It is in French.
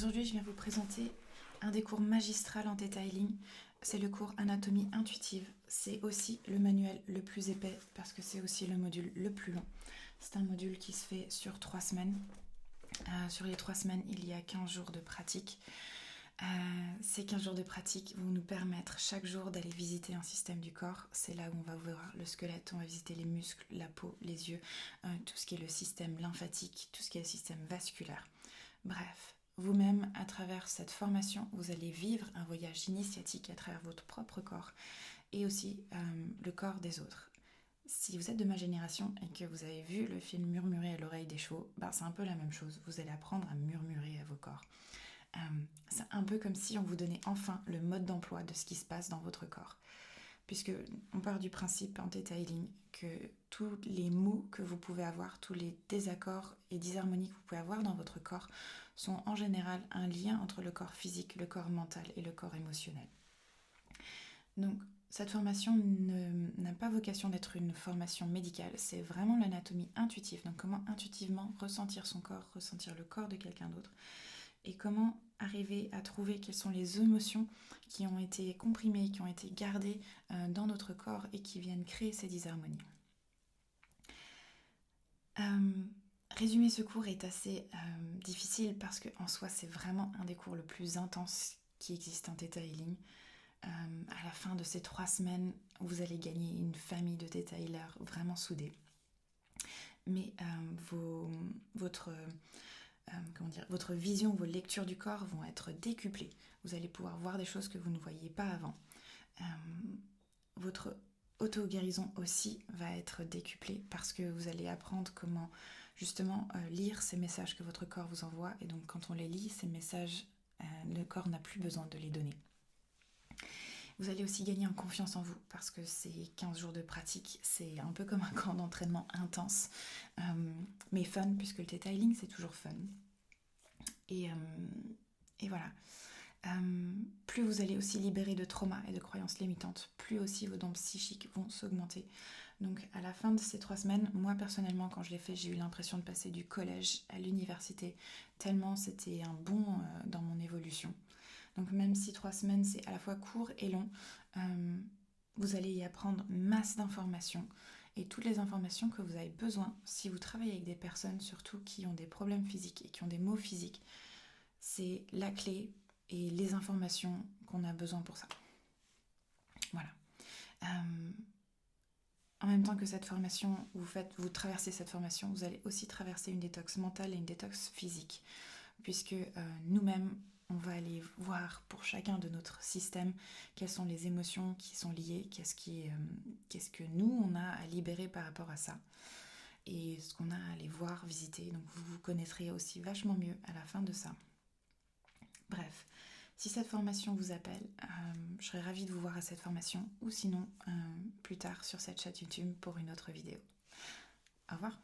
Aujourd'hui, je viens vous présenter un des cours magistrales en Theta Healing. C'est le cours Anatomie intuitive. C'est aussi le manuel le plus épais parce que c'est aussi le module le plus long. C'est un module qui se fait sur 3 semaines. Sur les 3 semaines, il y a 15 jours de pratique. Ces 15 jours de pratique vont nous permettre chaque jour d'aller visiter un système du corps. C'est là où on va voir le squelette, on va visiter les muscles, la peau, les yeux, tout ce qui est le système lymphatique, tout ce qui est le système vasculaire. Bref, vous-même, à travers cette formation, vous allez vivre un voyage initiatique à travers votre propre corps et aussi le corps des autres. Si vous êtes de ma génération et que vous avez vu le film Murmurer à l'oreille des chevaux, c'est un peu la même chose. Vous allez apprendre à murmurer à vos corps. C'est un peu comme si on vous donnait enfin le mode d'emploi de ce qui se passe dans votre corps. Puisque on part du principe en Theta Healing que tous les maux que vous pouvez avoir, tous les désaccords et disharmonies que vous pouvez avoir dans votre corps sont en général un lien entre le corps physique, le corps mental et le corps émotionnel. Donc cette formation n'a pas vocation d'être une formation médicale, c'est vraiment l'anatomie intuitive. Donc comment intuitivement ressentir son corps, ressentir le corps de quelqu'un d'autre et comment arriver à trouver quelles sont les émotions qui ont été comprimées, qui ont été gardées dans notre corps et qui viennent créer ces disharmonies. Résumer ce cours est assez difficile parce qu'en soi c'est vraiment un des cours le plus intense qui existe en Theta Healing. À la fin de ces 3 semaines, vous allez gagner une famille de Theta Healers vraiment soudée. Mais votre vision, vos lectures du corps vont être décuplées. Vous allez pouvoir voir des choses que vous ne voyiez pas avant. Votre auto-guérison aussi va être décuplée parce que vous allez apprendre comment justement lire ces messages que votre corps vous envoie. Et donc quand on les lit, ces messages, le corps n'a plus besoin de les donner. Vous allez aussi gagner en confiance en vous parce que ces 15 jours de pratique, c'est un peu comme un camp d'entraînement intense, mais fun, puisque le Theta Healing, c'est toujours fun. Et voilà. Plus vous allez aussi libérer de traumas et de croyances limitantes, plus aussi vos dons psychiques vont s'augmenter. Donc à la fin de ces 3 semaines, moi personnellement quand je l'ai fait, j'ai eu l'impression de passer du collège à l'université, tellement c'était un bond dans mon évolution. Donc même si 3 semaines c'est à la fois court et long, vous allez y apprendre masse d'informations et toutes les informations que vous avez besoin si vous travaillez avec des personnes surtout qui ont des problèmes physiques et qui ont des maux physiques. C'est la clé et les informations qu'on a besoin pour ça. Voilà. En même temps que cette formation, vous traversez cette formation, vous allez aussi traverser une détox mentale et une détox physique, puisque nous-mêmes, on va aller voir pour chacun de notre système quelles sont les émotions qui sont liées, qu'est-ce que nous, on a à libérer par rapport à ça, et ce qu'on a à aller voir, visiter. Donc vous vous connaîtrez aussi vachement mieux à la fin de ça. Bref, si cette formation vous appelle, je serais ravie de vous voir à cette formation ou sinon plus tard sur cette chaîne YouTube pour une autre vidéo. Au revoir.